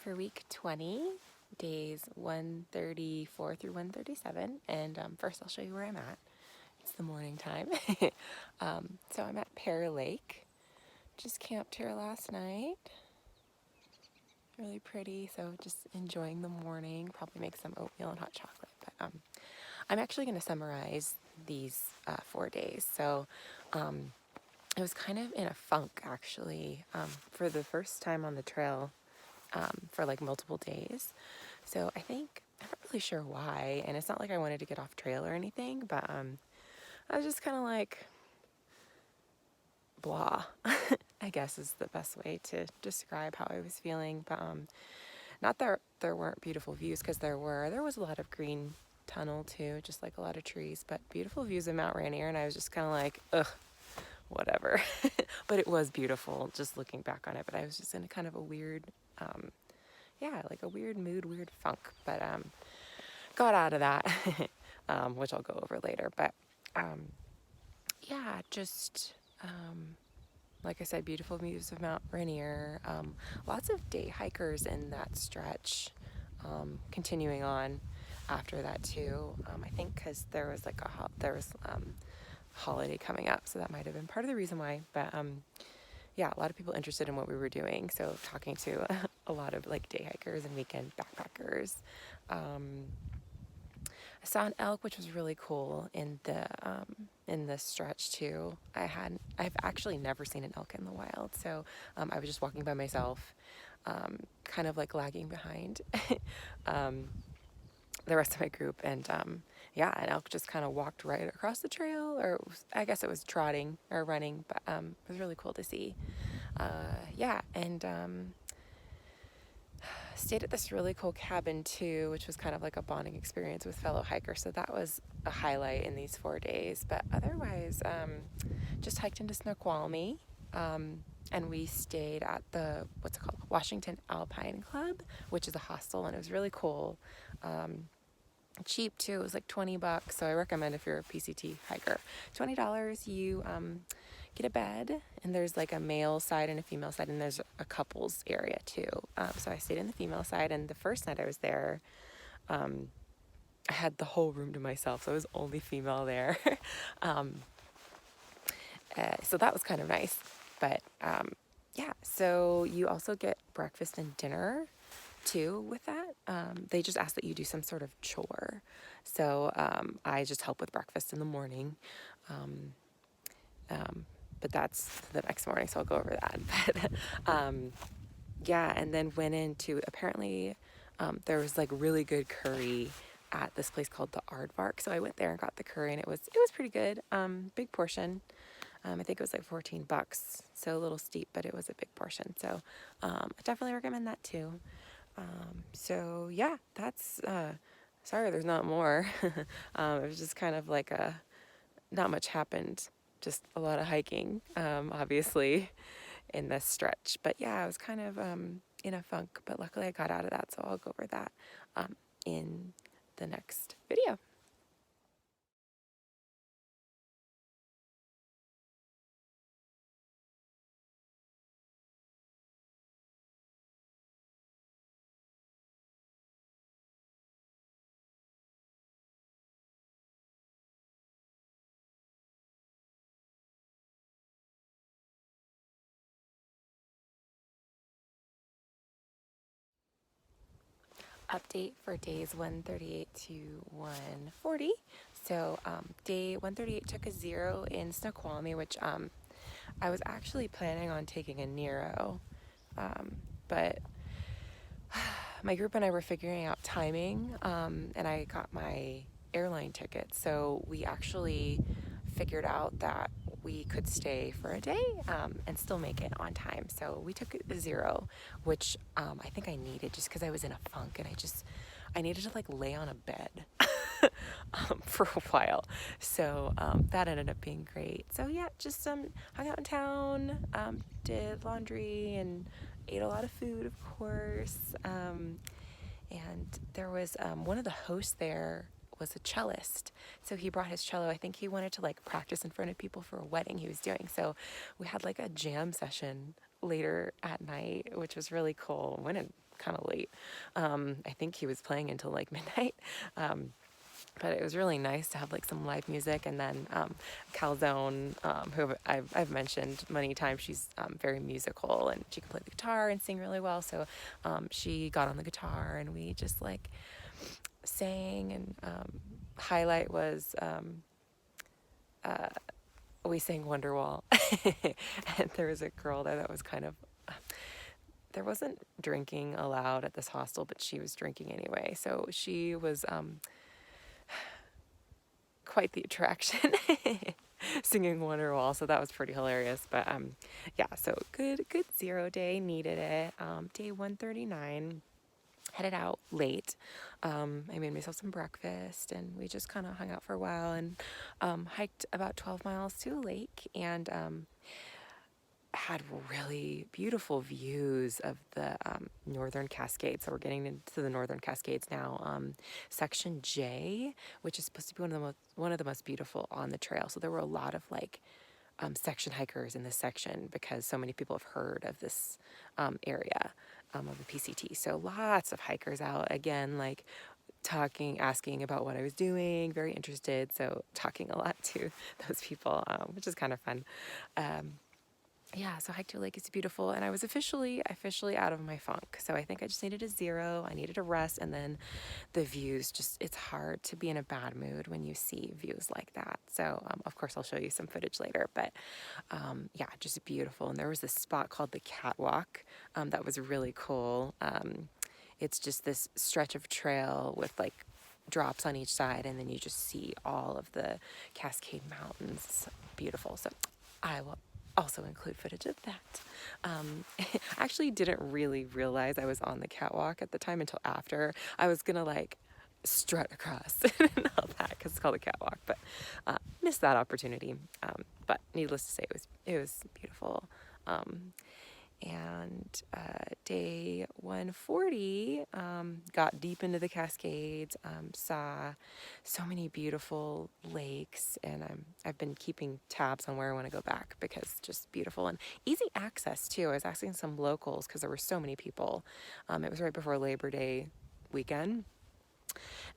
for week 20, days 134 through 137. And first I'll show you where I'm at. It's the morning time. So I'm at Pear Lake. Just camped here last night. Really pretty, so just enjoying the morning. Probably make some oatmeal and hot chocolate. But I'm actually going to summarize these 4 days. So I was kind of in a funk, actually, for the first time on the trail for like multiple days. So I'm not really sure why, and it's not like I wanted to get off trail or anything, but I was just kind of like blah, I guess is the best way to describe how I was feeling. But not that there weren't beautiful views, because there was a lot of green tunnel too, just like a lot of trees, but beautiful views of Mount Rainier, and I was just kind of like, ugh, whatever. But it was beautiful just looking back on it. But I was just in kind of a weird, like a weird mood, weird funk. But got out of that, which I'll go over later. But just like I said, beautiful views of Mount Rainier. Lots of day hikers in that stretch. Continuing on after that too. I think because there was like holiday coming up, so that might have been part of the reason why. But a lot of people interested in what we were doing, so talking to a lot of like day hikers and weekend backpackers. I saw an elk, which was really cool in the stretch too. I've actually never seen an elk in the wild, so I was just walking by myself, kind of like lagging behind the rest of my group, and an elk just kind of walked right across the trail, or I guess it was trotting or running, but it was really cool to see. Stayed at this really cool cabin too, which was kind of like a bonding experience with fellow hikers, so that was a highlight in these 4 days. But otherwise, just hiked into Snoqualmie, and we stayed at the, what's it called, Washington Alpine Club, which is a hostel, and it was really cool. Cheap too. It was like $20, so I recommend if you're a PCT hiker. $20, you get a bed, and there's like a male side and a female side, and there's a couples area too. So I stayed in the female side, and the first night I was there, I had the whole room to myself, so I was only female there. So that was kind of nice. But so you also get breakfast and dinner too with that. They just ask that you do some sort of chore. So I just help with breakfast in the morning. But that's the next morning, so I'll go over that. But and then went into, apparently there was like really good curry at this place called the Aardvark. So I went there and got the curry, and it was pretty good. Big portion. I think it was like $14, so a little steep, but it was a big portion. So I definitely recommend that too. That's sorry there's not more. It was just kind of like not much happened, just a lot of hiking, obviously, in this stretch. But I was kind of in a funk, but luckily I got out of that, so I'll go over that in the next video. Update for days 138 to 140. So day 138 took a 0 in Snoqualmie, which I was actually planning on taking a Nero, but my group and I were figuring out timing, and I got my airline ticket, so we actually figured out that we could stay for a day and still make it on time. So we took a 0, which I think I needed, just because I was in a funk, and I needed to like lay on a bed for a while. So that ended up being great. So just hung out in town, did laundry, and ate a lot of food, of course. And there was one of the hosts there was a cellist, so he brought his cello. I think he wanted to like practice in front of people for a wedding he was doing, so we had like a jam session later at night, which was really cool. Went in kind of late. I think he was playing until like midnight. But it was really nice to have like some live music. And then Calzone, who I've mentioned many times, she's very musical and she can play the guitar and sing really well. So she got on the guitar and we just like sang. And highlight was we sang Wonderwall. And there was a girl there that was kind of, there wasn't drinking allowed at this hostel, but she was drinking anyway. So she was quite the attraction singing Wonderwall. So that was pretty hilarious. But yeah, so good 0 day, needed it. Day 139, headed out late. I made myself some breakfast and we just kind of hung out for a while and hiked about 12 miles to a lake and had really beautiful views of the northern Cascades. So we're getting into the northern Cascades now. Section J, which is supposed to be one of the most beautiful on the trail. So there were a lot of like section hikers in this section because so many people have heard of this area of the PCT. So lots of hikers out again, like talking, asking about what I was doing, very interested. So talking a lot to those people, which is kind of fun. Yeah, so hiked to a lake, it's beautiful, and I was officially out of my funk. So I think I just needed a 0, I needed a rest, and then the views, just, it's hard to be in a bad mood when you see views like that. So of course I'll show you some footage later, but yeah, just beautiful. And there was this spot called the Catwalk that was really cool. It's just this stretch of trail with like drops on each side, and then you just see all of the Cascade Mountains. It's beautiful. So I will also include footage of that. I actually didn't really realize I was on the catwalk at the time until after. I was gonna like strut across and all that because it's called a catwalk, but missed that opportunity. But needless to say, it was beautiful. And day 140, got deep into the Cascades, saw so many beautiful lakes, and I've been keeping tabs on where I want to go back because just beautiful and easy access too. I was asking some locals because there were so many people. It was right before Labor Day weekend.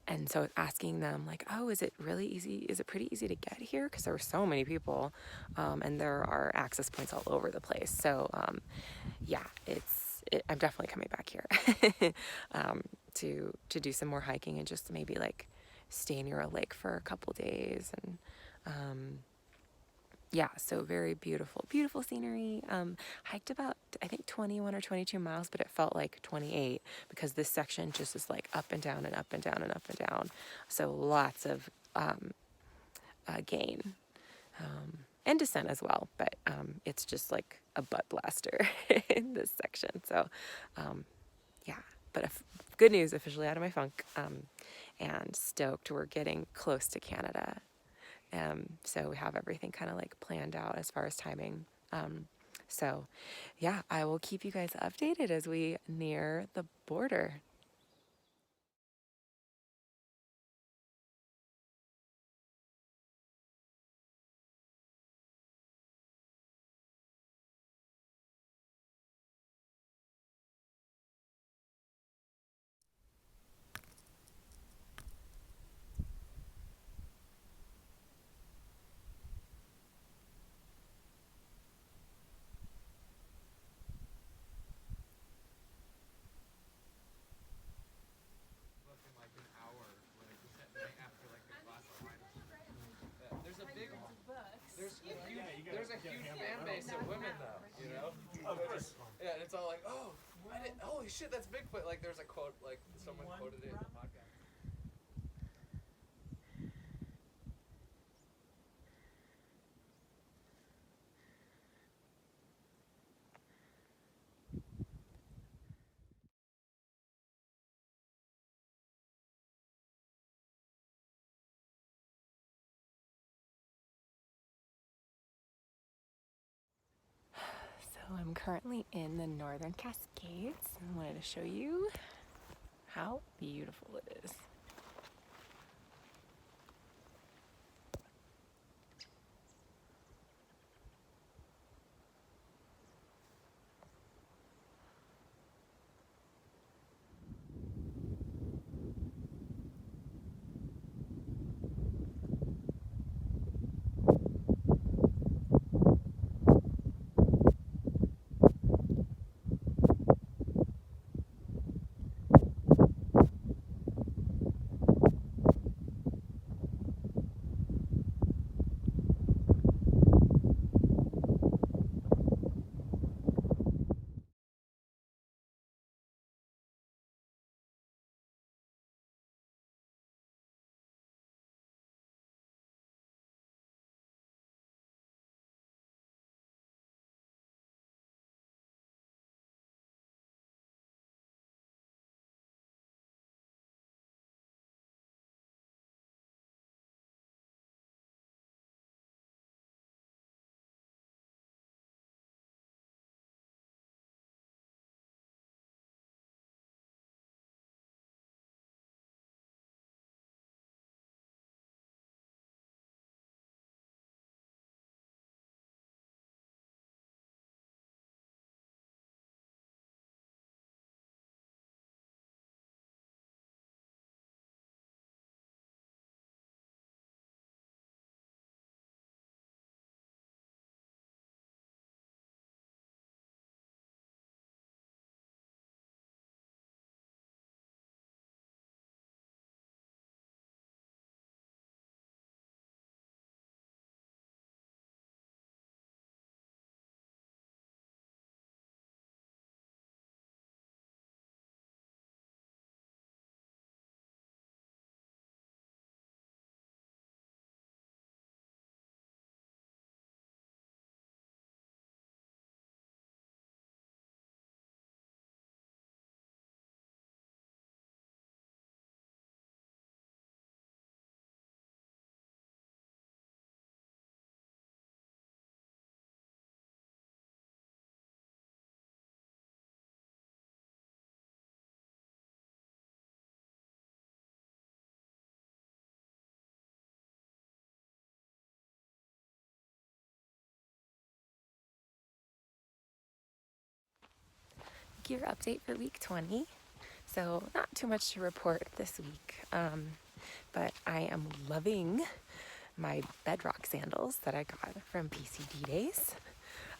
And so asking them like, oh, is it really easy? Is it pretty easy to get here? Because there were so many people, and there are access points all over the place. So yeah, I'm definitely coming back here to do some more hiking and just maybe like stay near a lake for a couple days. And yeah, so very beautiful scenery. Hiked about, I think 21 or 22 miles, but it felt like 28 because this section just is like up and down and up and down and up and down. So lots of gain and descent as well, but it's just like a butt blaster in this section. So yeah, but good news, officially out of my funk, and stoked. We're getting close to Canada. So we have everything kind of like planned out as far as timing. So yeah, I will keep you guys updated as we near the border. There's a huge fan base of women though, you know? Yeah, and it's all like, oh, holy shit, that's Bigfoot. Like there's a quote, like someone quoted it in the podcast. So I'm currently in the northern Cascades and wanted to show you how beautiful it is. gear update for week 20. So not too much to report this week, but I am loving my Bedrock sandals that I got from PCT days.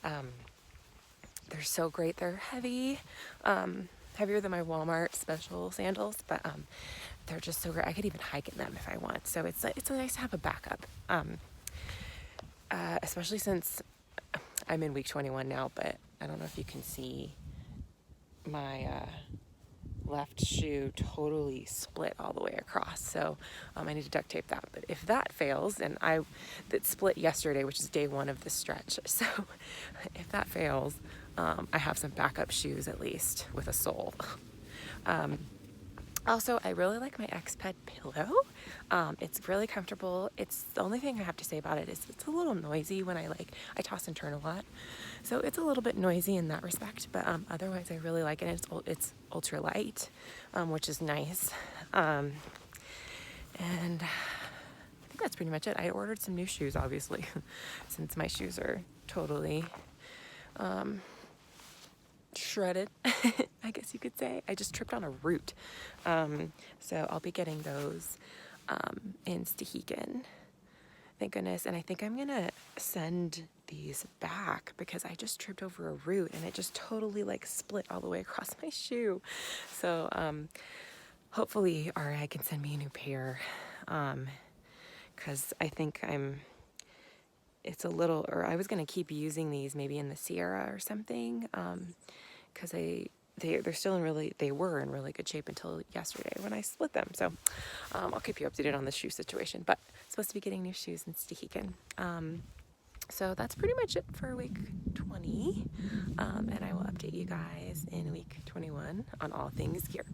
They're so great. They're heavy, heavier than my Walmart special sandals, but they're just so great. I could even hike in them if I want. So it's nice to have a backup, especially since I'm in week 21 now, but I don't know if you can see my left shoe totally split all the way across. So I need to duct tape that. But if that fails, and that split yesterday, which is day 1 of the stretch. So if that fails, I have some backup shoes at least with a sole. Also, I really like my Xped pillow. It's really comfortable. It's the only thing I have to say about it is it's a little noisy when I toss and turn a lot. So it's a little bit noisy in that respect, but otherwise I really like it. It's ultra light, which is nice. And I think that's pretty much it. I ordered some new shoes, obviously, since my shoes are totally shredded, I guess you could say. I just tripped on a root. So I'll be getting those in Stehekin. Thank goodness. And I think I'm going to send these back because I just tripped over a root and it just totally split all the way across my shoe. So hopefully RI can send me a new pair because I think it's a little, or I was going to keep using these maybe in the Sierra or something because they're still they were in really good shape until yesterday when I split them. So I'll keep you updated on the shoe situation, but I'm supposed to be getting new shoes in Stehekin. So that's pretty much it for week 20. And I will update you guys in week 21 on all things gear.